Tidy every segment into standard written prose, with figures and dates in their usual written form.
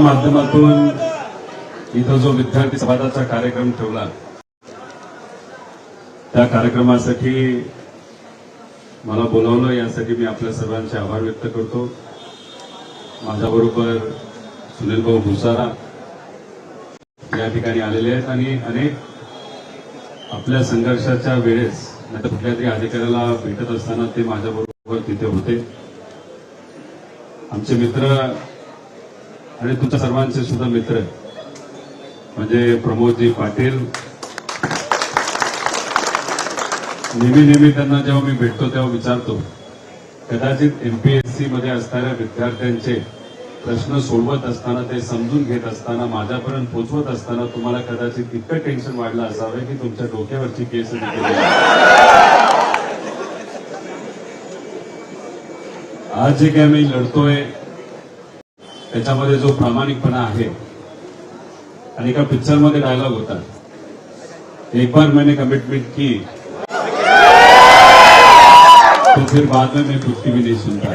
माध्यमातून इथं जो विद्यार्थी संवादाचा कार्यक्रम ठेवला त्या कार्यक्रमासाठी मला बोलावलं यासाठी मी आपल्या सर्वांचे आभार व्यक्त करतो। माझ्याबरोबर सुनील भाऊ भुसारा या ठिकाणी आलेले आहेत आणि अनेक आपल्या संघर्षाच्या वेळेस नाही तर कुठल्या तरी अधिकाऱ्याला भेटत असताना ते माझ्याबरोबर तिथे होते। आमचे मित्र आणि तुमच्या सर्वांचे सुद्धा मित्र म्हणजे प्रमोदजी पाटील, नेहमी त्यांना जेव्हा मी भेटतो तेव्हा विचारतो, कदाचित एमपीएससी मध्ये असणाऱ्या विद्यार्थ्यांचे प्रश्न सोडवत असताना ते समजून घेत असताना माझ्यापर्यंत पोहोचवत असताना तुम्हाला कदाचित इतकं टेन्शन वाढलं असावे की तुमच्या डोक्यावरची केस आज जे काही आम्ही लढतोय त्याच्यामध्ये जो प्रामाणिकपणा आहे आणि एका पिक्चर मध्ये डायलॉग होता, एक बार मैंने कमिटमेंट की तो फिर बाद में मैं कुछ भी नहीं सुनता।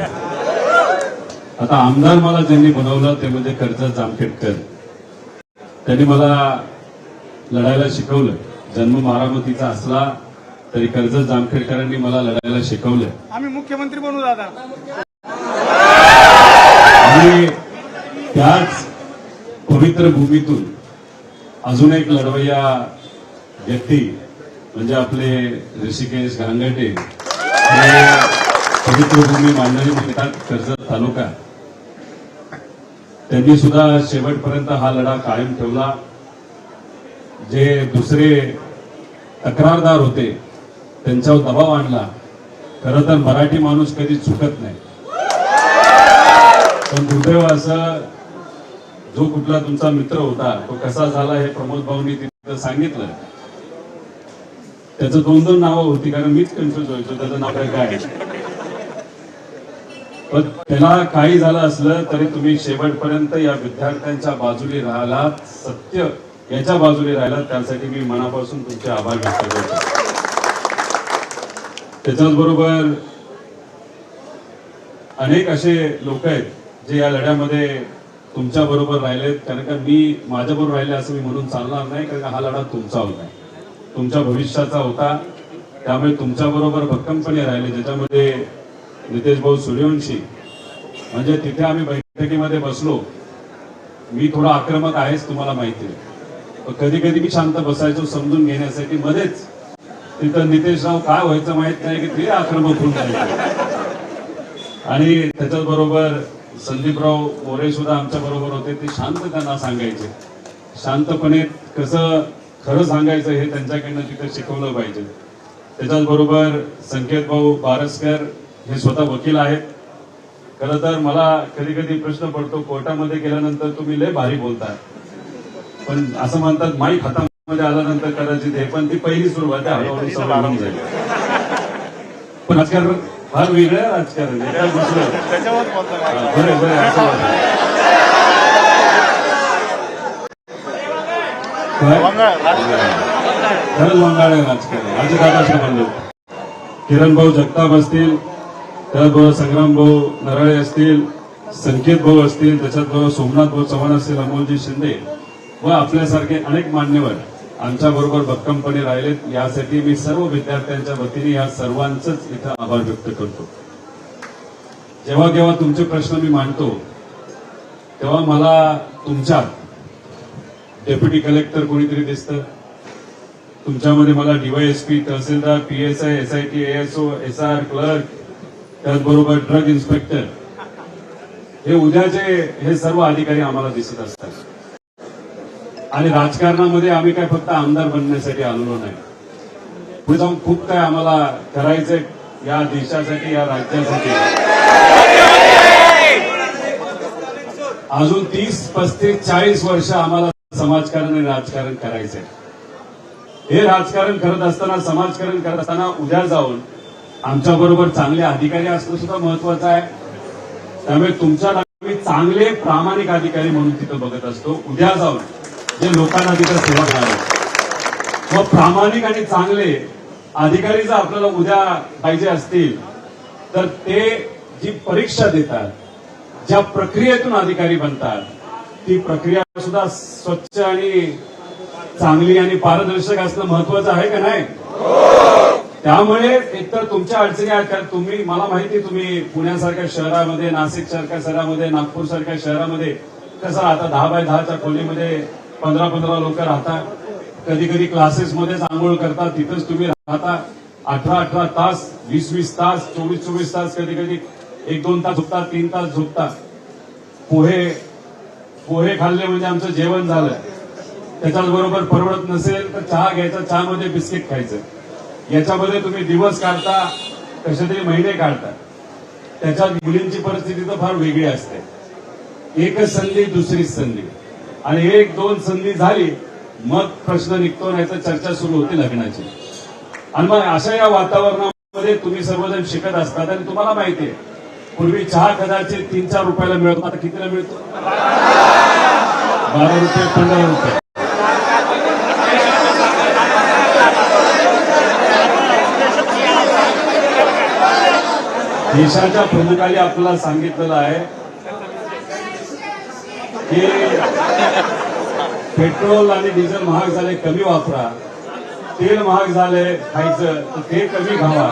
आता आमदार मला ज्यांनी बनवलं ते म्हणजे कर्जत जामखेडकर, त्यांनी मला लढायला शिकवलं। जन्म बारामतीचा असला तरी कर्जत जामखेडकरांनी मला लढायला शिकवलं। आम्ही मुख्यमंत्री बनू दादा। आणि त्याच पवित्र भूमीतून अजून एक लढवय्या व्यक्ती म्हणजे आपले ऋषिकेश गांगटे हे पवित्र भूमी मांडणी म्हणतात कर्जत तालुका, त्यांनी सुद्धा शेवटपर्यंत हा लढा कायम ठेवला। जे दुसरे तक्रारदार होते त्यांच्यावर दबाव आणला। खरं तर मराठी माणूस कधी चुकत नाही, पण दुर्दैव असं जो कुठला तुमचा मित्र होता तो कसा झाला हे प्रमोद भाऊंनी तिथं सांगितलं। त्याचं दोन नावं होती कारण मीच कन्फ्युज व्हायचो त्याचं नाव काय। पण त्याला काही झालं असलं तरी तुम्ही शेवटपर्यंत या विद्यार्थ्यांच्या बाजूने राहिलात, सत्य याच्या बाजूने राहिलात, त्यासाठी मी मनापासून तुमचे आभार व्यक्त करतो। त्याच्याचबरोबर अनेक असे लोक आहेत जे या लढ्यामध्ये तुमच्या बरोबर राहिलेत, कारण का मी माझ्याबरोबर राहिले असं मी म्हणून चालणार नाही, कारण हा लढा तुमचा होता, तुमच्या भविष्याचा होता। त्यामुळे तुमच्या बरोबर भक्कमपणे राहिले, ज्याच्यामध्ये नितेश भाऊ सूर्यवंशी म्हणजे तिथे आम्ही बैठकीमध्ये बसलो। मी थोडा आक्रमक आहेच तुम्हाला माहिती आहे, कधी कधी मी शांत बसायचो समजून घेण्यासाठी। मध्येच तिथं नितेशराव काय व्हायचं माहित नाही की ते आक्रमक होऊन जायचे। आणि त्याच्याच बरोबर संदीपराव मोरे सुद्धा आमच्या बरोबर होते, ते शांत त्यांना सांगायचे, शांतपणे कसं खरं सांगायचं हे त्यांच्याकडनं तिथे शिकवलं पाहिजे। त्याच्याच बरोबर संकेत भाऊ बारसकर हे स्वतः वकील आहेत। खरं तर मला कधी कधी प्रश्न पडतो, कोर्टामध्ये गेल्यानंतर तुम्ही लय भारी बोलता, पण असं म्हणतात माईक हातामध्ये आल्यानंतर कदाचित हे, पण ती पहिली सुरुवात आहे, हळूहळू सवय होऊन जाईल। पण राजकारण फार वेगळं आहे, राजकारण एका दुसरं बरं बरं असं खरंच वंगाळ आहे राजकारण। अजित दादा म्हणलो, किरण भाऊ जगताप असतील, त्याचबरोबर संग्राम भाऊ नराळे असतील, संकेत भाऊ असतील, त्याच्याचबरोबर सोमनाथ भाऊ चव्हाण असतील, अमोलजी शिंदे व आपल्यासारखे अनेक मान्यवर आमच्या बरोबर भक्कमपणे राहिलेत। यासाठी मी सर्व विद्यार्थ्यांच्या वतीने या सर्वांचंच इथं आभार व्यक्त करतो। जेव्हा जेव्हा तुमचे प्रश्न मी मांडतो तेव्हा मला तुमच्यात डेप्युटी कलेक्टर कोणीतरी दिसतं, तुमच्यामध्ये मला डीवायएसपी, तहसीलदार, PSI, SIT, ASO, SR, clerk, त्याचबरोबर ड्रग इन्स्पेक्टर हे उद्याचे हे सर्व अधिकारी आम्हाला दिसत असतात। आणि राजकारणामध्ये आम्ही काय फक्त आमदार बनण्यासाठी आलेलो नाही, पुढे जाऊन खूप काय आम्हाला करायचंय या देशासाठी, या राज्यासाठी। अजून 30, 35, 40 वर्ष आम्हाला समाजकारण आणि राजकारण करायचंय। हे राजकारण करत असताना, समाजकारण करत असताना उद्या जाऊन आमच्या बरोबर चांगले अधिकारी असणं सुद्धा महत्वाचं आहे। त्यामुळे तुमच्या आम्ही चांगले प्रामाणिक अधिकारी म्हणून तिथं बघत असतो। उद्या जाऊन जे लोकांना तिथं सेवा करणार, मग प्रामाणिक आणि चांगले अधिकारी जर आपल्याला उद्या पाहिजे असतील तर ते जी परीक्षा देतात, ज्या प्रक्रियेतून अधिकारी बनतात ती प्रक्रिया सुद्धा स्वच्छ आणि चांगली आणि पारदर्शक असणं महत्वाचं आहे का नाही? त्यामुळे एकतर तुमच्या अडचणी आहेत. तुम्ही, मला माहिती तुम्ही पुण्यासारख्या शहरामध्ये, नाशिक सारख्या शहरामध्ये, नागपूर सारख्या शहरामध्ये कसं राहता, 10 बाय 10च्या खोलीमध्ये 15-15 लोक राहतात. कधी कधी क्लासेसमध्येच आंघोळ करतात, तिथंच तुम्ही राहता. 18-18 तास, 20-20 तास, 24-24 तास, कधी कधी 1-2 तास झोपता, 3 तास झोपता. पोहे खाल्ले म्हणजे आमचं जेवण झालं. त्याच्याच बरोबर परवडत नसेल तर चहा घ्यायचा, चहामध्ये बिस्किट खायचं. याच्यामध्ये तुम्ही दिवस काढता, कसे तरी महिने काढता. त्याच्यात मुलींची परिस्थिती तर फार वेगळी असते. एकच संधी, दुसरीच संधी, आणि 1-2 संधी झाली मग प्रश्न निघतो, नाही तर चर्चा सुरू होते लग्नाची. आणि मग अशा या वातावरणामध्ये तुम्ही सर्वजण शिकत असतात. आणि तुम्हाला माहितीये, पूर्वी चहा कदाचित 3-4 रुपयाला मिळतो, आता कितीला मिळतो? 12 रुपये, 15 रुपये. देशाच्या प्रमुखांनी आपल्याला सांगितलेलं आहे की पेट्रोल आणि डिझेल महाग झाले, कमी वापरा. तेल महाग झाले खायचं तर ते कमी खावा.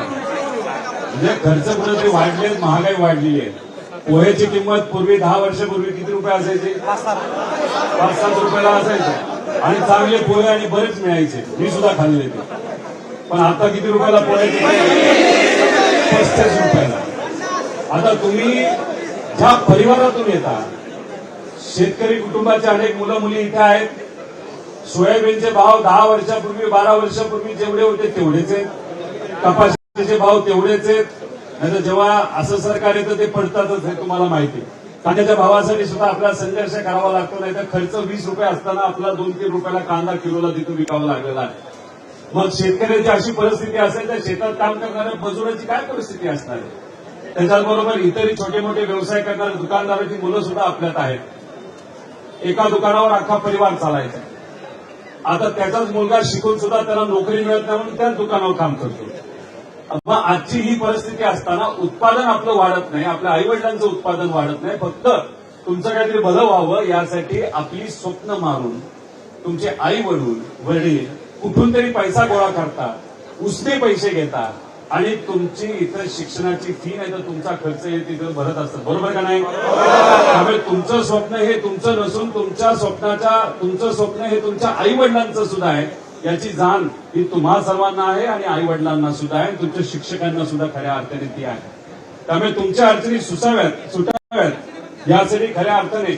म्हणजे खर्च कुठेतरी वाढले, महागाई वाढलेली आहे. पोह्याची किंमत पूर्वी 10 वर्षापूर्वी किती रुपये असायची? 5-7 रुपयाला असायचे. आणि चांगले पोहे आणि बरेच मिळायचे, मी सुद्धा खाल्ले ते. पण आता किती रुपयाला पोह्याची? 35 रुपयाला. आता तुम्ही ज्या परिवारातून येता, शेतकरी कुटुंबाचे अनेक मुलं मुली इथे आहेत. सोयाबीनचे भाव 10 वर्षापूर्वी, 12 वर्षापूर्वी जेवढे होते तेवढेच आहेत. कपाशीचे भाव तेवढेच आहेत. नाही तर जेव्हा असं सरकार येतं ते पडतातच, हे तुम्हाला माहिती. कांद्याच्या भावासाठी सुद्धा आपल्याला संघर्ष करावा लागतो. नाही तर खर्च 20 रुपये असताना आपल्याला 2-3 रुपयाला कांदा किलोला तिथून विकावा लागलेला आहे. मग शेतकऱ्याची अशी परिस्थिती असेल तर शेतात काम करणाऱ्या मजुराची काय परिस्थिती असणार आहे? त्याच्याबरोबर इतरही छोटे मोठे व्यवसाय करणारे दुकानदाराची मुलं सुद्धा आपल्यात आहेत. एका दुकानावर अख्खा परिवार चालायचा. आता त्याचाच मुलगा शिकून सुद्धा त्याला नोकरी मिळत नाही म्हणून त्याच दुकानावर काम करतो. मग आजची ही परिस्थिती असताना उत्पादन आपलं वाढत नाही, आपल्या आईवडिलांचं उत्पादन वाढत नाही. फक्त तुमचं काहीतरी भलं व्हावं यासाठी आपली स्वप्न मारून तुमचे आई वडील कुठून तरी पैसा गोळा करतात, उसने पैसे घेतात आणि तुमची इतर शिक्षणाची फी नाही तर तुमचा खर्च हे तिथं भरत असतात. बरोबर का नाही? त्यामुळे तुमचं स्वप्न हे तुमचं नसून तुमचं स्वप्न हे तुमच्या आई वडिलांचं सुद्धा आहे. याची जाण ही तुम्हा सर्वांना आहे आणि आई वडिलांना सुद्धा आहे, तुमच्या शिक्षकांना सुद्धा खऱ्या अर्थाने ती आहे. त्यामुळे तुमच्या अडचणी सुटाव्यात यासाठी खऱ्या अर्थाने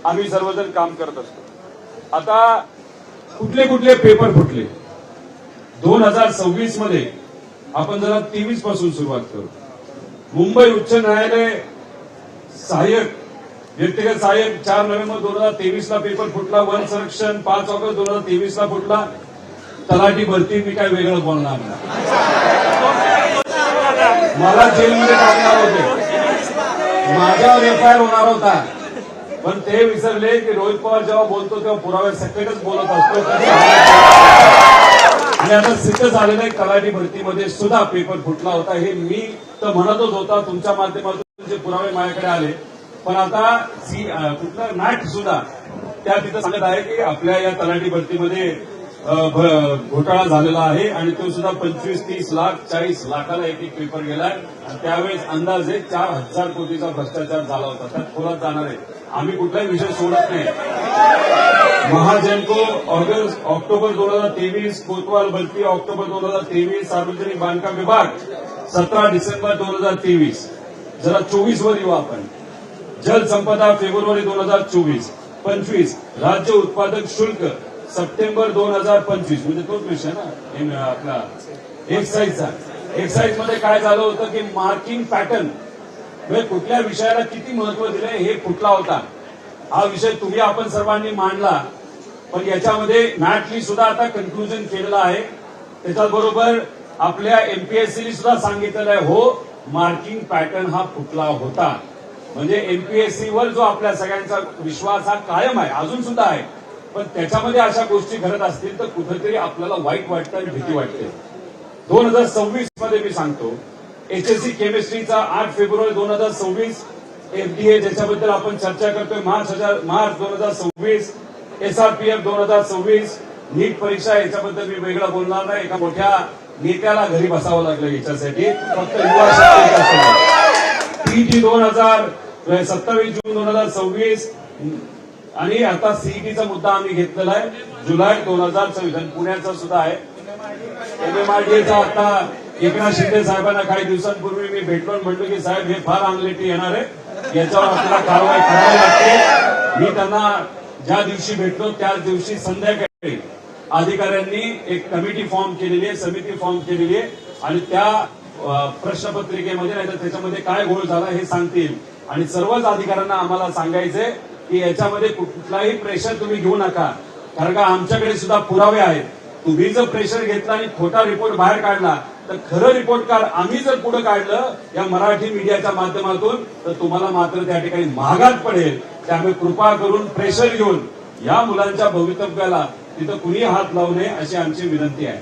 आम्ही सर्वजण काम करत असतो. आता कुठले पेपर फुटले 2026 मध्ये? आपण जरा 23 पासून सुरुवात करू. मुंबई उच्च न्यायालय व्यक्तिगत सहाय्यक 4 नोव्हेंबर 2023 ला पेपर फुटला. वन संरक्षण 5 ऑगस्ट 2023 ला फुटला. तलाठी भरती मी काय वेगळं बोलणार नाही. मला जेलमध्ये टाकणार होते, माझ्यावर एफआयआर होणार होता, पण ते विसरले की रोहित पवार जेव्हा बोलतो तेव्हा पुराव्यासकटच बोलत असतो. आणि आता सिद्ध झालेलं आहे तलाठी भरतीमध्ये सुद्धा पेपर फुटला होता. हे मी तर म्हणतच होता, तुमच्या माध्यमातून जे पुरावे माझ्याकडे आले. पण आता कुठलं मॅट सुद्धा त्या तिथं सांगत आहे की आपल्या या तलाठी भरतीमध्ये घोटाळा झालेला आहे आणि तो सुद्धा 25-30 लाख 40 लाखाला एक पेपर गेलाय. आणि त्यावेळेस अंदाजे 4,000 कोटीचा भ्रष्टाचार झाला होता. त्यात खोलात जाणार आहे. आम्ही कुठलाही विषय सोडत नाही. महाजनको ऑक्टोबर 2023, कोतवाल भरती ऑक्टोबर 2023, सार्वजनिक बांधकाम विभाग 17 डिसेंबर 2023. जरा 24 वर येऊ आपण. जलसंपदा फेब्रुवारी 2024. 25 राज्य उत्पादक शुल्क सप्टेंबर 2025. म्हणजे तोच विषय ना आपला एक्साईजचा. एक्साईज मध्ये काय झालं होतं की मार्किंग पॅटर्न म्हणजे कुठल्या विषयाला किती महत्व दिलंय हे फुटला होता. हा विषय तुम्ही आपण सर्वांनी मांडला, पण याच्यामध्ये मॅटली सुद्धा आता कन्क्लुजन केलेलं आहे. त्याच्याबरोबर आपल्या एमपीएससीने सुद्धा सांगितलेलं आहे, हो मार्किंग पॅटर्न हा फुटला होता. म्हणजे एमपीएससीवर जो आपल्या सगळ्यांचा विश्वास हा कायम आहे, अजून सुद्धा आहे. पण त्याच्यामध्ये अशा गोष्टी घडत असतील तर कुठेतरी आपल्याला वाईट वाटतं आणि भीती वाटते. 2026 मध्ये मी सांगतो, एचएससी केमिस्ट्रीचा 8 फेब्रुवारी 2026 एफडीए ज्याच्याबद्दल आपण चर्चा करतोय, मार्च 2026, SRPF 2026, नीट परीक्षा, याच्याबद्दल मी वेगळं बोलणार नाही. एका मोठ्या नेत्याला घरी बसावं लागलं याच्यासाठी, फक्त युवा शक्ती. टीटी 27 जून 2026 आणि आता सीईटीचा मुद्दा आम्ही घेतलेला आहे जुलै 2026. पुण्याचा सुद्धा आहे. MMRDAचा आता एकनाथ शिंदे साहेबांना काही दिवसांपूर्वी मी भेटलो आणि म्हटलं की साहेब हे फार अंगलेटी येणार आहे, याच्यावर आपल्याला कारवाई करावी लागते. मी त्यांना ज्या दिवशी भेटलो त्याच दिवशी संध्याकाळी अधिकाऱ्यांनी एक कमिटी फॉर्म केलेली आहे, समिती फॉर्म केलेली आहे आणि त्या प्रश्नपत्रिकेमध्ये नाही तर त्याच्यामध्ये काय घोळ झाला हे सांगतील. आणि सर्वच अधिकाऱ्यांना आम्हाला सांगायचंय की याच्यामध्ये कुठलाही प्रेशर तुम्ही घेऊ नका, कारण का आमच्याकडे सुद्धा पुरावे आहेत. तुम्ही जर प्रेशर घेतला आणि खोटा रिपोर्ट बाहेर काढला तर खरं रिपोर्ट कार्ड आम्ही जर पुढे काढलं या मराठी मीडियाच्या माध्यमातून तर तुम्हाला मात्र त्या ठिकाणी महागात पडेल. त्यामुळे कृपा करून प्रेशर घेऊन या मुलांच्या भवितव्याला तिथं कुणी हात लावू नये अशी आमची विनंती आहे.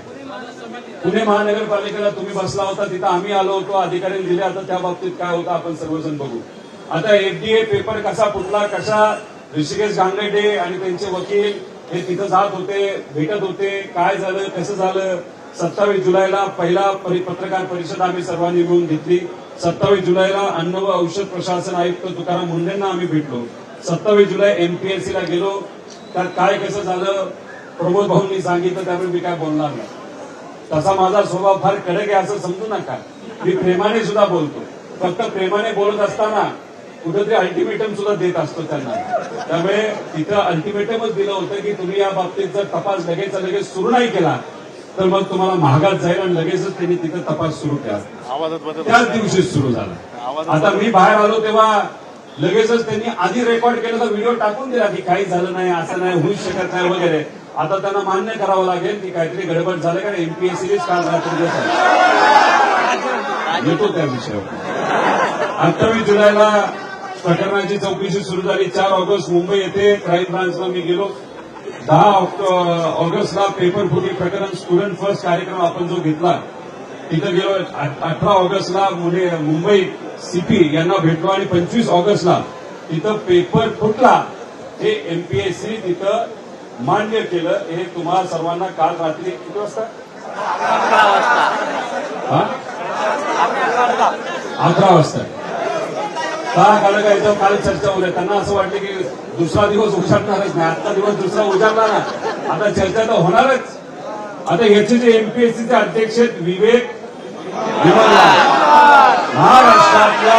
पुणे महानगरपालिकेला तुम्ही बसला होता, तिथं आम्ही आलो होतो, अधिकाऱ्यांनी दिले. आता त्या बाबतीत काय होतं आपण सर्वजण बघू. आता एफडीए पेपर कसा फुटला, कशा ऋषिकेश गांगडे आणि त्यांचे वकील हे तिथं जात होते, भेटत होते, काय झालं कसं झालं. 27 जुलैला पहिला पत्रकार परिषद आम्ही सर्वांनी मिळून घेतली. 27 जुलैला अन्न व औषध प्रशासन आयुक्त तुकाराम मुंढेंना आम्ही भेटलो. 27 जुलै MPSC ला गेलो. त्यात काय कसं झालं प्रमोद भाऊंनी सांगितलं, त्यामुळे मी काय बोलणार नाही. तसा माझा स्वभाव फार कडक आहे असं समजू नका. मी प्रेमाने सुद्धा बोलतो, फक्त प्रेमाने बोलत असताना कुठेतरी अल्टिमेटम सुद्धा देत असतो त्यांना. त्यामुळे तिथं अल्टिमेटमच दिलं होतं की तुम्ही या बाबतीत जर तपास लगेच सुरू नाही केला तर मग तुम्हाला महागात जाईल. आणि लगेचच त्यांनी तिथं तपास सुरू केला, त्याच दिवशी सुरू झाला. आता मी बाहेर आलो तेव्हा लगेचच त्यांनी आधी रेकॉर्ड केलेला व्हिडिओ टाकून दिला की काही झालं नाही, असं नाही, होऊच शकत नाही वगैरे. आता त्यांना मान्य करावं लागेल की काहीतरी गडबड झालं, कारण MPSCनेच काल रात्री येतो त्या विषयावर. 28 जुलैला प्रकरणाची चौकशी सुरू झाली. 4 ऑगस्ट मुंबई येथे क्राईम ब्रांचला मी गेलो. 10 ऑगस्टला पेपर फुटी प्रकरण स्टुडंट फर्स्ट कार्यक्रम आपण जो घेतला तिथं गेलो. 18 ऑगस्टला मुंबई CP यांना भेटलो आणि 25 ऑगस्टला तिथं पेपर फुटला हे MPSC तिथं मान्य केलं. हे तुम्हाला सर्वांना काल रात्री किती वाजता? 11 वाजता. का काल काय काल चर्चा होईल. त्यांना असं वाटलं की दुसरा दिवस उजाडणारच नाही, आजचा दिवस दुसरा उजाडला ना, आता चर्चा तर होणारच. आता याचे जे MPSCचे अध्यक्ष विवेक विमलवार, महाराष्ट्रातल्या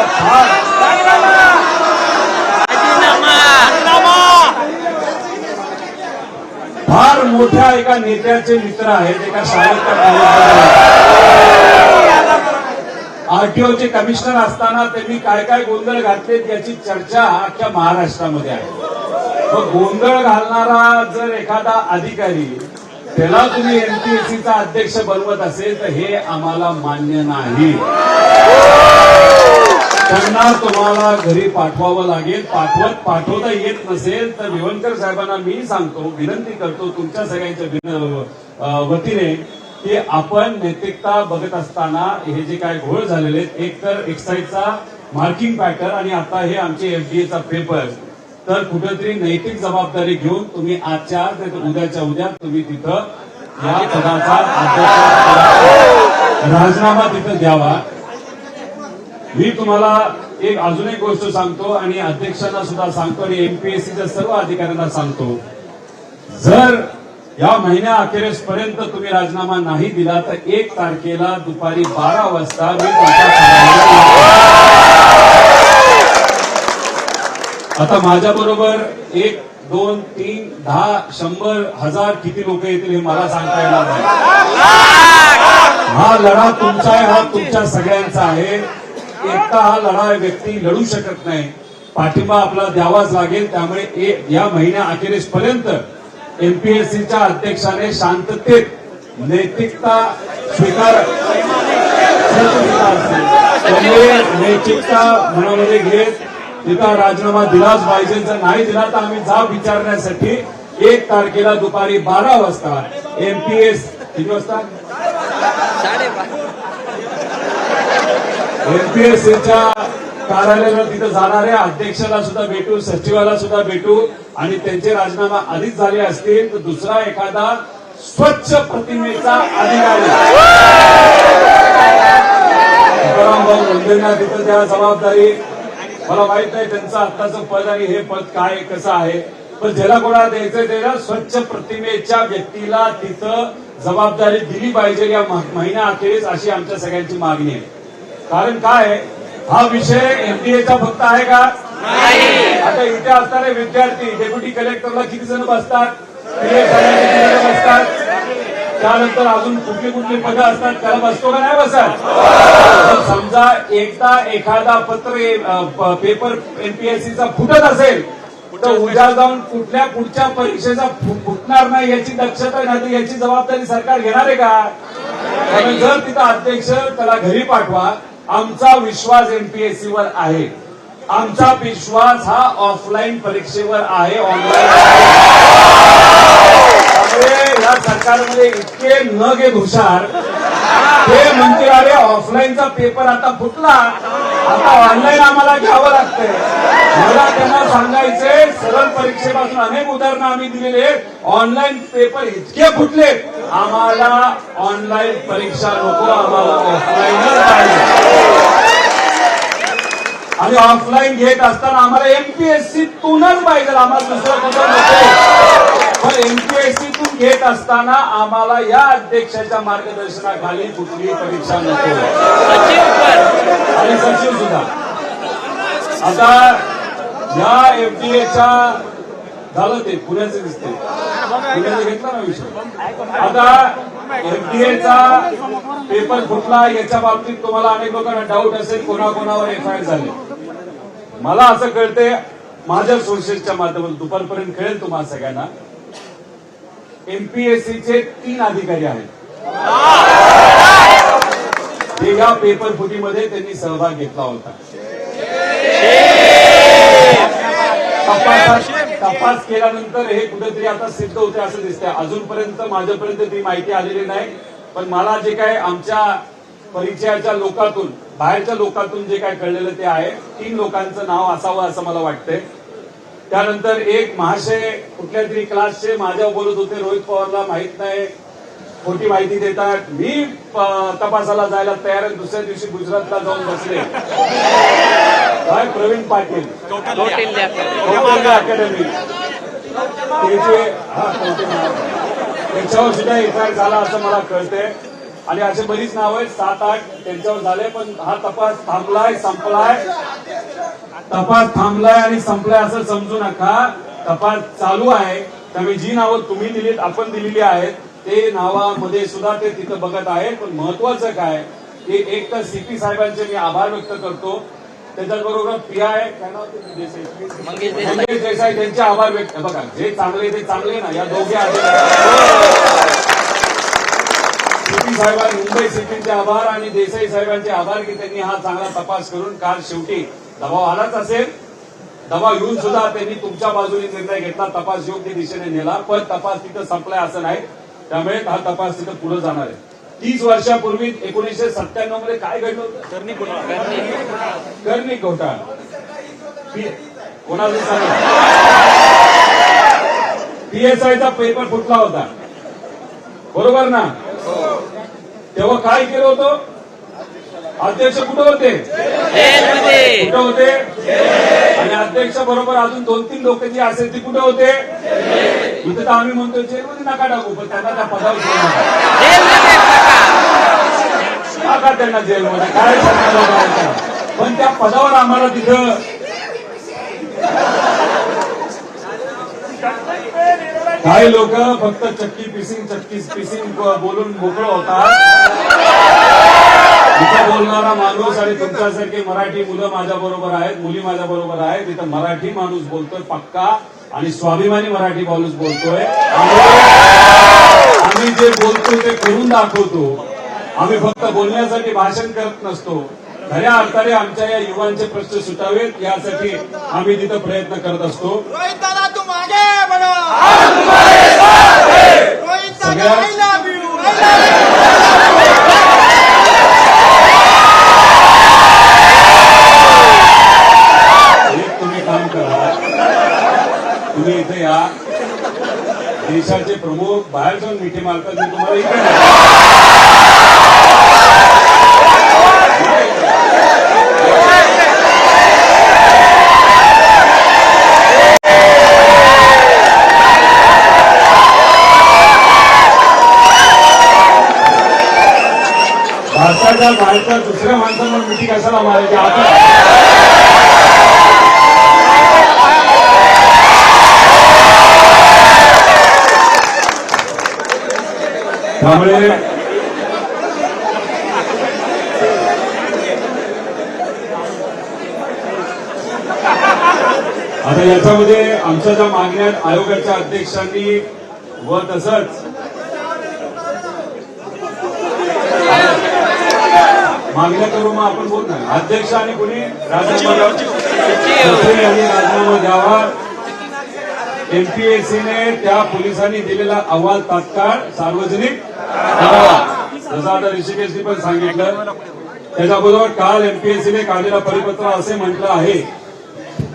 फार मोठ्या एका नेत्याचे मित्र आहेत. एका शाळेत RTOचे कमिशनर असताना त्यांनी काय काय गोंधळ घातले याची चर्चा अख्ख्या महाराष्ट्रामध्ये आहे. मग गोंधळ घालणारा जर एखादा अधिकारी त्याला तुम्ही MPSCचा अध्यक्ष बनवत असेल तर हे आम्हाला मान्य नाही. त्यांना तुम्हाला घरी पाठवावं लागेल. पाठवता येत नसेल तर विवनकर साहेबांना मी सांगतो, विनंती करतो तुमच्या सगळ्यांच्या वतीने की आपण नैतिकता बघत असताना हे जे काय घोळ झालेले आहेत, एक तर एक्साईजचा मार्किंग पॅटर्न आणि आता हे आमचे FDAचा पेपर, तर कुठेतरी नैतिक जबाबदारी घेऊन तुम्ही आजच्या आज नाही उद्याच्या उद्या तुम्ही तिथं या पदाचा राजीनामा तिथं द्यावा. मी तुम्हाला एक अजून एक गोष्ट सांगतो आणि अध्यक्षांना सुद्धा सांगतो आणि MPSCच्या सर्व अधिकाऱ्यांना सांगतो, जर या महिन्या अखेरेसपर्यंत तुम्ही राजीनामा नाही दिला तर 1 तारखेला दुपारी 12 वाजता मी आता माझ्या बरोबर 1, 2, 3, 10, 100, 1000 किती लोक येतील हे मला सांगता येणार नाही. हा लढा तुमचा आहे, हा तुमच्या सगळ्यांचा आहे. एकटा हा लढा व्यक्ती लढू शकत नाही, पाठिंबा आपला द्यावाच लागेल. त्यामुळे या महिन्या अखेरीसपर्यंत MPSCच्या अध्यक्षाने शांततेत नैतिकता स्वीकार नैतिकता मनामध्ये घेत तिथं राजीनामा दिलाच पाहिजे. जर नाही दिला तर आम्ही जाब विचारण्यासाठी 1 तारखेला दुपारी 12 वाजता किती वाजता MPSCच्या कार्यालयाला तिथं जाणारे अध्यक्षाला सुद्धा भेटू, सचिवाला सुद्धा भेटू आणि त्यांचे राजीनामा आधीच झाले असतील तर दुसरा एखादा स्वच्छ प्रतिमेचा अधिकारी वंदना तिथं त्या जबाबदारी मला माहित नाही त्यांचं आत्ताचं पद आणि हे पद काय कसं आहे, पण ज्याला कोणाला द्यायचं त्याला स्वच्छ प्रतिमेच्या व्यक्तीला तिथं जबाबदारी दिली पाहिजे या महिन्या अखेरीस, अशी आमच्या सगळ्यांची मागणी आहे. कारण काय हा विषय एमडीएचा फक्त आहे का? आता इथे असणारे विद्यार्थी डेप्युटी कलेक्टरला किती जण बसतात, बसतात, त्यानंतर अजून कुठली कुठली पदं असतात त्याला बसतो का नाही बसत? समजा एकदा एखादा पत्र पेपर एमपीएससीचा फुटत असेल तर उद्या जाऊन कुठल्या पुढच्या परीक्षेचा फुटणार नाही याची दक्षता नाही, याची जबाबदारी सरकार घेणार आहे का? कारण जर तिथं अध्यक्ष त्याला घरी पाठवा. आमचा विश्वास एमपीएससी वर आहे, आमचा विश्वास हा ऑफलाईन परीक्षेवर आहे, ऑनलाईन. या सरकारमध्ये इतके न घेत हुशार ते म्हणते अरे ऑफलाईनचा पेपर आता फुटला, आता ऑनलाईन आम्हाला घ्यावं लागतंय. मला त्यांना सांगायचंय सरळ परीक्षेपासून अनेक उदाहरणं आम्ही दिलेली आहेत. ऑनलाईन पेपर इतके फुटले, आम्हाला ऑनलाईन परीक्षा नको, आम्हाला ऑफलाईनच पाहिजे. आणि ऑफलाईन घेत असताना आम्हाला एमपीएससीतूनच पाहिजे, आम्हाला दुसरं कुठं नको. पण एमपीएससीतून घेत असताना आम्हाला या अध्यक्षाच्या मार्गदर्शनाखाली कुठलीही परीक्षा नको आणि सचिव सुद्धा. आता या एफडीएच्या झालं ते पुण्याचं दिसते, पुण्याचं घेतला ना विषय. आता एफडीएचा पेपर फुटला याच्या बाबतीत तुम्हाला अनेक लोकांना डाऊट असेल कोणाकोणावर एफआयआर झाले. मला असं कळतंय माझ्या सोर्सेसच्या माध्यमातून, दुपारपर्यंत कळेल तुम्हाला सगळ्यांना, एमपीएससीचे 3 अधिकारी आहेत जे या पेपर फुटीमध्ये त्यांनी सहभाग घेतला होता. तपास केल्यानंतर हे कुठेतरी आता सिद्ध होते असं दिसतंय. अजूनपर्यंत माझ्यापर्यंत ती माहिती आलेली नाही, पण मला जे काय आमच्या परिचयाच्या लोकातून, बाहेरच्या लोकातून जे काय कळलेलं ते आहे. 3 लोकांचं नाव असावं असं मला वाटतंय. त्यानंतर एक महाशय कुठल्या तरी क्लासचे माझ्यावर बोलत होते, रोहित पवारला माहित नाही, खोटी माहिती देतात. मी तपासाला जायला तयार आहे. दुसऱ्या दिवशी गुजरातला जाऊन बसले. काय प्रवीण पाटील अकॅडमी त्यांच्यावर सुद्धा एफआयआर झाला असं मला कळतंय. आणि असे बरीच नाव आहेत, 7-8 त्यांच्यावर झाले. पण हा तपास थांबलाय, संपलाय. तपास थांबलाय आणि संपलाय असं समजू नका. तपास चालू आहे. त्यामुळे जी नावं तुम्ही दिलीत, आपण दिलेली आहेत, ते नावामध्ये सुद्धा ते तिथं बघत आहेत. पण महत्वाचं काय की एक तर सीपी साहेबांचे मी आभार व्यक्त करतो, त्याच्याबरोबर पीआय मंगेश देसाई त्यांचे आभार व्यक्त. बघा जे चांगले ते चांगले ना, या दोघे सीपी साहेबांनी, मुंबई सीपीचे आभार आणि देसाई साहेबांचे आभार की त्यांनी हा चांगला तपास करून काल शेवटी दबाव आलाच असेल, दबाव येऊन सुद्धा त्यांनी तुमच्या बाजूने निर्णय घेतला, तपास योग्य दिशेने नेला. पण तपास तिथं संपलाय असं नाही, त्यामुळे हा तपास तिथं पुढे जाणार आहे. 30 वर्षापूर्वी 1997 मध्ये काय घडलं होतं? करणी घोटाळा. कोणाचं सांगा, पीएसआयचा पेपर फुटला होता, बरोबर ना? तेव्हा काय केलं होतं? अध्यक्ष कुठं होते? कुठं होते? आणि अध्यक्ष बरोबर अजून 2-3 लोक जी असेल ती कुठे होते? इथं तर आम्ही म्हणतो जेलमध्ये नका टाकू, पण त्यांना त्या पदावर टाका, त्यांना जेलमध्ये काय सांगायला. पण त्या पदावर आम्हाला तिथं काही लोक फक्त चक्की पिसिंग बोलून मोकळं होतात. इथं बोलणारा माणूस आणि तुमच्यासारखे मराठी मुलं माझ्या बरोबर आहेत, मुली माझ्या बरोबर आहेत. इथं मराठी माणूस बोलतोय पक्का आणि स्वाभिमानी मराठी माणूस बोलतोय. आम्ही जे बोलतोय ते करून दाखवतो. आम्ही फक्त बोलण्यासाठी भाषण करत नसतो. खऱ्या अर्थाने आमच्या या युवांचे प्रश्न सुटावेत यासाठी आम्ही तिथं प्रयत्न करत असतो. देशाचे प्रमुख बाहेर जाऊन मिठी मारतात, मी तुम्हाला इकडे भारताच्या बाहेरच्या दुसऱ्या माणसांवर मिठी कशाला मारायची आता? त्यामुळे आता याच्यामध्ये आमच्या ज्या मागण्या आयोगाच्या अध्यक्षांनी व तसंच मागण्या करून मग आपण बोलत नाही. अध्यक्ष आणि कोणी राजीनामा द्यावा. एमपीएससीने त्या पोलिसांनी दिलेला अहवाल तात्काळ सार्वजनिक करावा. जसं आता ऋषिकेशनी पण सांगितलं, त्याच्याबरोबर काल एमपीएससीने काढलेला परिपत्र असे म्हटलं आहे,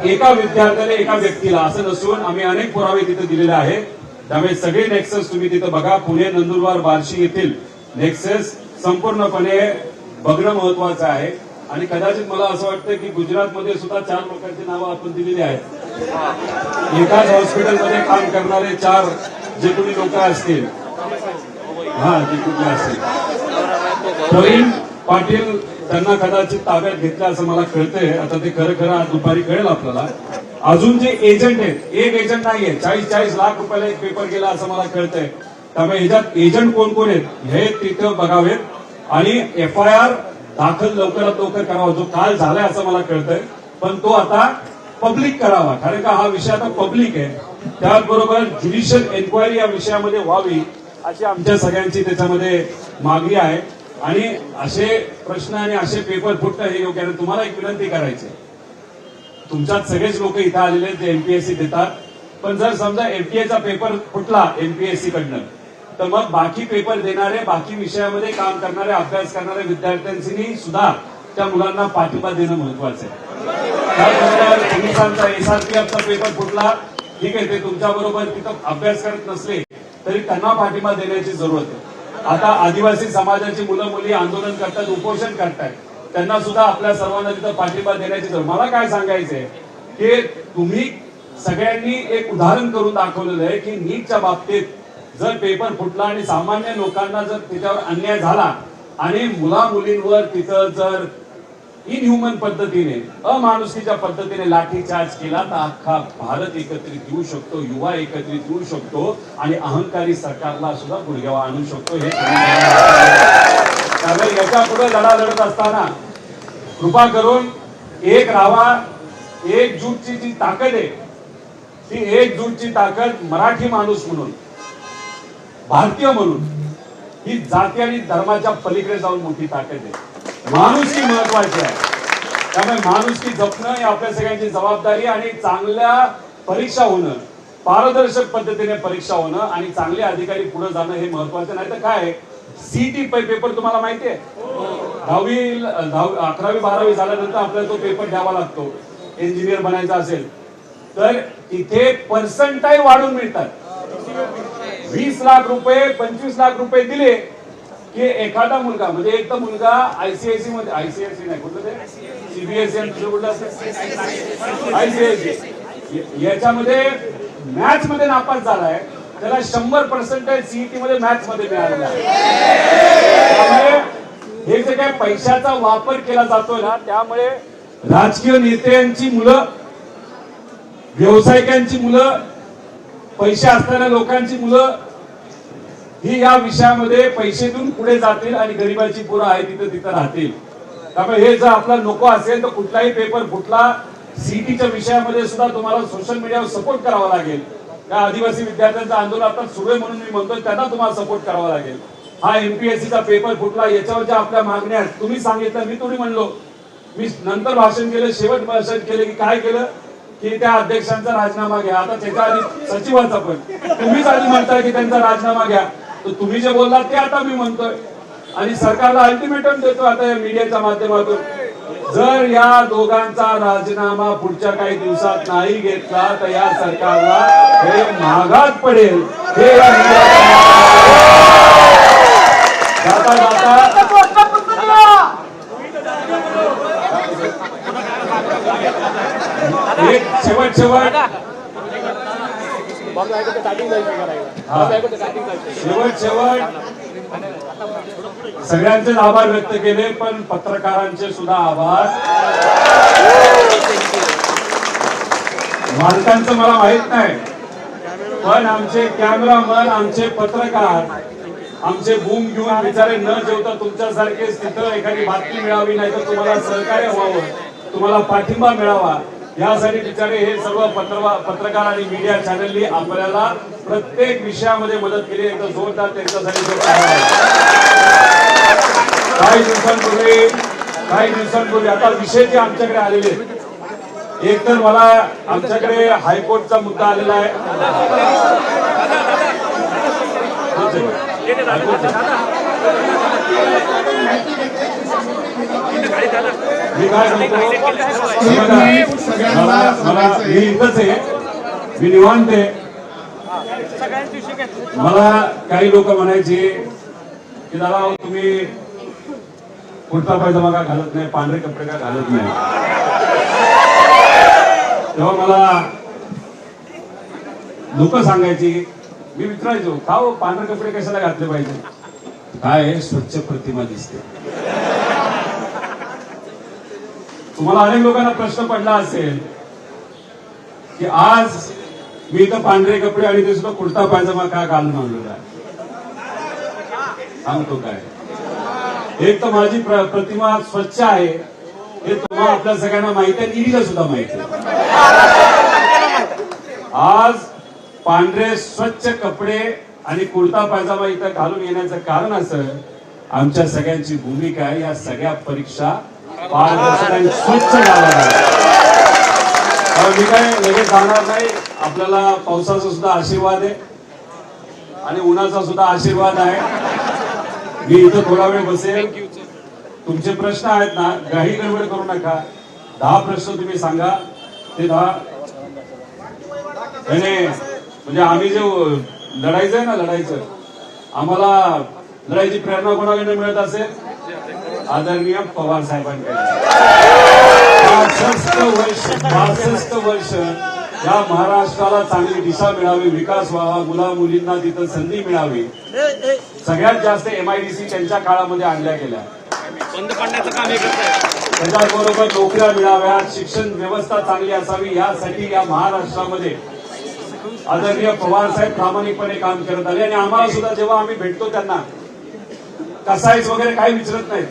एका विद्यार्थ्याने एका व्यक्तीला, असं नसून आम्ही अनेक पुरावे तिथे दिलेले आहेत. त्यामुळे सगळे नेक्सस तुम्ही तिथे बघा. पुणे, नंदुरबार, बार्शी येथील नेक्सस संपूर्णपणे बघणं महत्वाचं आहे. आणि कदाचित मला असं वाटतं की गुजरातमध्ये सुद्धा 4 लोकांची नावं आपण दिलेली आहेत. एकाच हॉस्पिटलमध्ये काम करणारे 4 जे कोणी लोक असतील, ते कुठले असतील, प्रवीण पाटील, त्यांना कदाचित ताब्यात घेतलं असं मला कळतंय. आता ते खरं आज दुपारी कळेल आपल्याला. अजून जे एजंट आहेत, एक एजंट नाहीये, 40-40 लाख रुपयाला एक पेपर गेला असं मला कळतंय. त्यामुळे ह्याच्यात एजंट कोण कोण आहेत हे तिथं बघावेत. आणि FIR दाखल लवकरात लवकर करावा, जो काल झालाय असं मला कळतंय, पण तो आता पब्लिक करावा. कारण का हा विषय आता पब्लिक आहे. त्याचबरोबर ज्युडिशियल एन्क्वायरी या विषयामध्ये व्हावी अशी आमच्या सगळ्यांची त्याच्यामध्ये मागणी आहे. आणि असे प्रश्न आणि असे पेपर फुटणं हे योग्य आहे. तुम्हाला एक विनंती करायची, तुमच्यात सगळेच लोक इथं आलेले आहेत जे एमपीएससी देतात, पण जर समजा एमपीएचा पेपर फुटला एमपीएससी कडनं, तर मग बाकी पेपर देणारे, बाकी विषयामध्ये काम करणारे, अभ्यास करणाऱ्या विद्यार्थ्यांनी सुद्धा त्या मुलांना पाठिंबा देणं महत्वाचं आहे. त्याचबरोबर पोलिसांचा SRPFचा पेपर फुटला, ठीक आहे, ते तुमच्या बरोबर तिथं अभ्यास करत नसले तरी त्यांना पाठिंबा देण्याची जरूरत आहे. आता आदिवासी समाजाची मुलं मुली आंदोलन करतात, उपोषण करतात, त्यांना सुद्धा आपल्या सर्वांना तिथं पाठिंबा देण्याची जरूरत. मला काय सांगायचंय की तुम्ही सगळ्यांनी एक उदाहरण करून दाखवलेलं आहे की नीटच्या बाबतीत जर पेपर फुटला आणि सामान्य लोकांना जर त्याच्यावर अन्याय झाला आणि मुला मुलींवर तिथं जर इनह्युमन पद्धतीने, अमानुषकीच्या पद्धतीने लाठीचार्ज केला, तर अख्खा भारत एकत्रित येऊ शकतो, युवा एकत्रित येऊ शकतो आणि अहंकारी सरकारला सुद्धा गुडघ्यावर आणू शकतो. हे त्यामुळे याच्या पुढे लढा लढत असताना कृपा करून एक राहा. एकजूटची जी ताकद आहे, ती एकजूटची ताकद मराठी माणूस म्हणून, भारतीय म्हणून, ही जाती आणि धर्माच्या पलीकडे जाऊन मोठी ताकद आहे. माणुसकी महत्वाची आहे. त्यामुळे माणुसकी जपणं ही आपल्या सगळ्यांची जबाबदारी. आणि चांगल्या परीक्षा होणं, पारदर्शक पद्धतीने परीक्षा होणं आणि चांगले अधिकारी पुढे जाणं हे महत्वाचं. नाही तर काय, सीटी पेपर तुम्हाला माहिती आहे, 10वी 11वी 12वी झाल्यानंतर आपल्याला तो पेपर द्यावा लागतो. इंजिनियर बनायचा असेल तर इथे पर्सेंटाईल वाढून मिळतात. 20 लाख रुपये 25 लाख रुपये दिले की एखादा मुलगा, म्हणजे एक तर मुलगा आयसीआयसी मध्ये, आयसीआयसी नाही कुठलं ते, सीबीएसई कुठलं असेल, आयसीआयसी, याच्यामध्ये मॅथ्स मध्ये नापास झालाय, त्याला 100% सीईटी मध्ये मॅथ्स मध्ये मिळालेला आहे. त्यामुळे हे जे काही पैशाचा वापर केला जातोय ना, त्यामुळे राजकीय नेत्यांची मुलं, व्यावसायिकांची मुलं, पैसे असणाऱ्या लोकांची मुलं ही या विषयामध्ये पैसे देऊन पुढे जातील आणि गरिबाची पोरं आहे तिथं तिथं राहतील. त्यामुळे हे जर आपला नको असेल तर कुठलाही पेपर फुटला, सीईटीच्या विषयामध्ये सुद्धा तुम्हाला सोशल मीडियावर सपोर्ट करावा लागेल. त्या आदिवासी विद्यार्थ्यांचं आंदोलन आता सुरू आहे म्हणून मी म्हणतोय, त्यांना तुम्हाला सपोर्ट करावा लागेल. हा एमपीएससीचा पेपर फुटला, याच्यावर ज्या आपल्या मागण्या आहेत, तुम्ही सांगितलं, मी थोडी म्हणलो, मी नंतर भाषण केलं, शेवट भाषण केलं की काय केलं की त्या अध्यक्षांचा राजीनामा घ्या. आता त्याच्या आधी सचिवाचा पण तुम्हीच आधी म्हणताय की त्यांचा राजीनामा घ्या, तर तुम्ही जे बोललात ते आता मी म्हणतोय आणि सरकारला अल्टिमेटम देतो आता या मीडियाच्या माध्यमातून, जर या दोघांचा राजीनामा पुढच्या काही दिवसात नाही घेतला तर या सरकारला हे महागात पडेल. हे या जाता जाता एक शेवट शेवट सगळ्यांचे आभार व्यक्त केले, पण पत्रकारांचे सुद्धा आभार. मालकांचं मला माहित नाही, पण आमचे कॅमेरामन, आमचे पत्रकार, आमचे बूम घेऊन बिचारे न जेवता तुमच्यासारखेच तिथं एखादी बातमी मिळावी, नाही तर तुम्हाला सहकार्य व्हावं, तुम्हाला पाठिंबा मिळावा, यासाठी बिचारे हे सर्व पत्रकार आणि मीडिया चॅनलनी आपल्याला प्रत्येक विषयामध्ये मदत केली. एकदम जोरदार त्यांच्यासाठी काही दिवसांपूर्वी आता विषय जे आमच्याकडे आलेले, एक तर मला आमच्याकडे हायकोर्टचा मुद्दा आलेला आहे. मी काय सांगतो, मी इथंच आहे, मी निवांत आहे. मला काही लोक म्हणायचे की दादा तुम्ही कुर्ता पायजामा का घालत नाही, पांढरे कपडे का घालत नाही. तेव्हा मला लोक सांगायची, मी विचारायचो का हो पांढरे कपडे कशाला घातले पाहिजे, काय स्वच्छ प्रतिमा दिसते. तुम्हाला अनेक लोकांना प्रश्न पडला असेल की आज मी इथं पांढरे कपडे आणि ते सुद्धा कुर्ता पायजामा का घालून आणलेला आहे. सांगतो काय, एक तर माझी प्रतिमा स्वच्छ आहे हे तुम्हाला आपल्या सगळ्यांना माहिती आहे, ईडीला सुद्धा माहिती आहे. आज पांढरे स्वच्छ कपडे आणि कुर्ता पायजामा इथं घालून येण्याचं कारण असं, आमच्या सगळ्यांची भूमिका आहे या सगळ्या परीक्षा पारदर्शक स्वच्छ झाला. मी काय लगेच जाणार नाही, आपल्याला पावसाचा सुद्धा आशीर्वाद आहे आणि उन्हाचा सुद्धा आशीर्वाद आहे. मी इथं थोडा वेळ बसेल, तुमचे प्रश्न आहेत ना, काही गडबड करू नका. 10 प्रश्न तुम्ही सांगा, ते 10 म्हणजे आम्ही जे लढायचंय ना, लढायचं आम्हाला लढायची प्रेरणा कोणाकडे मिळत असेल, आदरणीय पवार साहेबांकडे. 65 वर्ष या महाराष्ट्राला चांगली दिशा मिळावी, विकास व्हावा, मुला मुलींना तिथं संधी मिळावी. सगळ्यात जास्त MIDC त्यांच्या काळामध्ये आणल्या गेल्या, त्याच्याबरोबर नोकऱ्या मिळाव्या, शिक्षण व्यवस्था चांगली असावी, यासाठी या महाराष्ट्रामध्ये आदरणीय पवार साहेब प्रामाणिकपणे काम करत आले. आणि आम्हाला सुद्धा जेव्हा आम्ही भेटतो त्यांना कसाईस वगैरे काही विचारत नाहीत,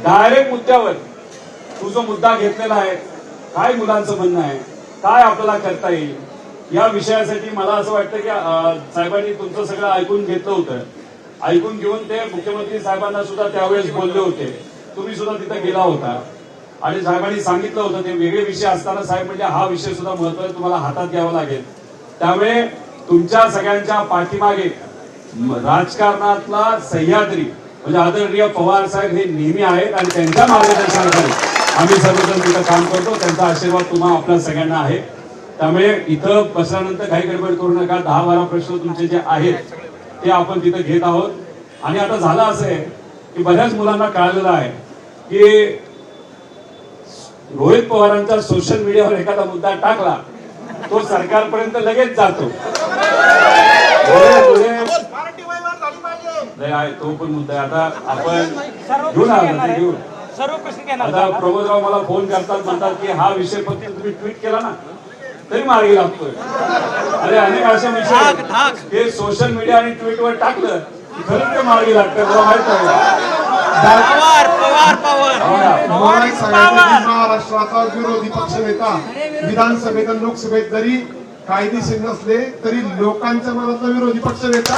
डायरेक्ट मुद्द्यावर, तू जो मुद्दा घेतलेला आहे, काय मुलांचं म्हणणं आहे, काय आपल्याला करता येईल, या विषयासाठी मला असं वाटतं की साहेबांनी तुमचं सगळं ऐकून घेतलं होतं. ऐकून घेऊन ते मुख्यमंत्री साहेबांना सुद्धा त्यावेळेस बोलले होते, तुम्ही सुद्धा तिथे गेला होता आणि साहेबांनी सांगितलं होतं ते वेगळे विषय असताना साहेब म्हणजे हा विषय सुद्धा महत्त्वाचा तुम्हाला हातात घ्यावा लागेल. त्यामुळे तुमच्या सगळ्यांच्या पाठीमागे राजकारणातला सह्याद्री म्हणजे आदरणीय पवार साहेब हे नेहमी आहेत आणि त्यांच्या मार्गदर्शनाखाली आम्ही सर्वजण तिथं काम करतो. त्यांचा आशीर्वाद तुम्हा आपल्या सगळ्यांना आहे. त्यामुळे इथं बसल्यानंतर काही गडबड करू नका. 10-12 प्रश्न तुमचे जे आहेत ते आपण तिथं घेत आहोत. आणि आता झालं असं आहे की बऱ्याच मुलांना कळलेलं आहे की रोहित पवारांचा सोशल मीडियावर एखादा मुद्दा टाकला तो सरकारपर्यंत लगेच जातो. तो पण मुद्दा आहे. आता आपण घेऊन आला ते घेऊन आता प्रमोदराव मला फोन करतात, म्हणतात की हा विषय फक्त तुम्ही ट्विट केला ना तरी मार्गी लागतोय. अरे अनेक असे विषय हे सोशल मीडिया आणि ट्विटवर टाकलं की खरंच ते मार्गी लागतं. मला माहित आहे महाराष्ट्राचा विरोधी पक्षनेता विधानसभेत आणि लोकसभेत जरी कायदेशीर नसले तरी लोकांच्या मनातला विरोधी पक्षनेता.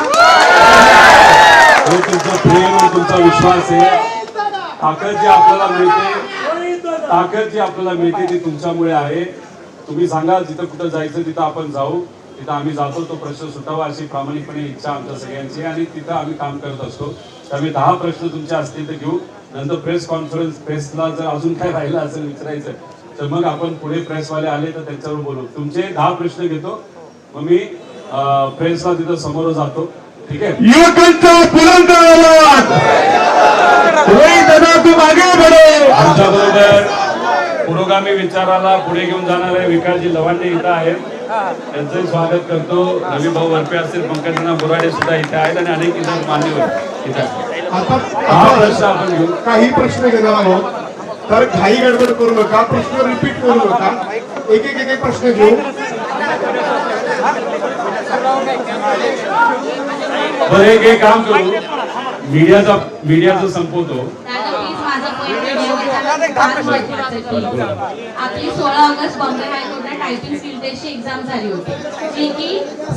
तुमचा प्रेम आणि तुमचा विश्वास आहे. ताकद जी आपल्याला मिळते ती तुमच्यामुळे आहे. तुम्ही सांगा जिथं कुठं जायचं तिथं आपण जाऊ, तिथं आम्ही जातो, तो प्रश्न सुटावा अशी प्रामाणिकपणे इच्छा आमच्या सगळ्यांची आहे आणि तिथं आम्ही काम करत असतो. त्यामुळे 10 प्रश्न तुमचे असतील तर घेऊ. नंतर प्रेस कॉन्फरन्स, प्रेसला जर अजून काय राहिलं असेल विचारायचं तर मग आपण पुढे प्रेसवाले आले तर त्यांच्यावर बोलू. तुमचे 10 प्रश्न घेतो, मग मी प्रेसला तिथं समोर जातो. ठीक आहे. युवकांचा बुलंद आवाज, रोहित दादा तू मागे बढो. आमच्या बरोबर पुरोगामी विचाराला पुढे घेऊन जाणारे विकासजी लवांडे इथं आहेत. त्यांचंही स्वागत करतो. रवी भाऊ वरपे असतील, पंकजना बोराडे सुद्धा इथे आहेत आणि अनेक इतर मान्यवर इथे आहेत. आता हा प्रश्न आपण घेऊ. काही प्रश्न घेणार आहोत, तर घाई गडबड करू नका, प्रश्न रिपीट करू नका, एक एक एक एक प्रश्न घेऊ. बरं एक काम करू, मीडियाचं संपवतो. आपली 16 ऑगस्ट बॉम्बे हायकोर्टात टायपिंग स्किल टेस्टची एक्झाम झाली होती, जी की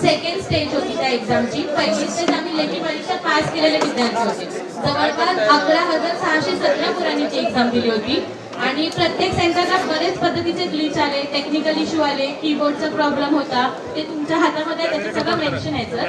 सेकंड स्टेज होती. त्या एक्झामची पहिली स्टेज आम्ही लेखी परीक्षा पास केलेले विद्यार्थी होते. जवळपास 11,617 मुलांनी ती एक्झाम दिली होती आणि प्रत्येक सेंटरला बरेच पद्धतीचे ग्लिच आले, टेक्निकल इश्यू आले, कीबोर्डचा प्रॉब्लेम होता. ते तुमच्या हातामध्ये त्याचं सगळं मेन्शन आहे सर.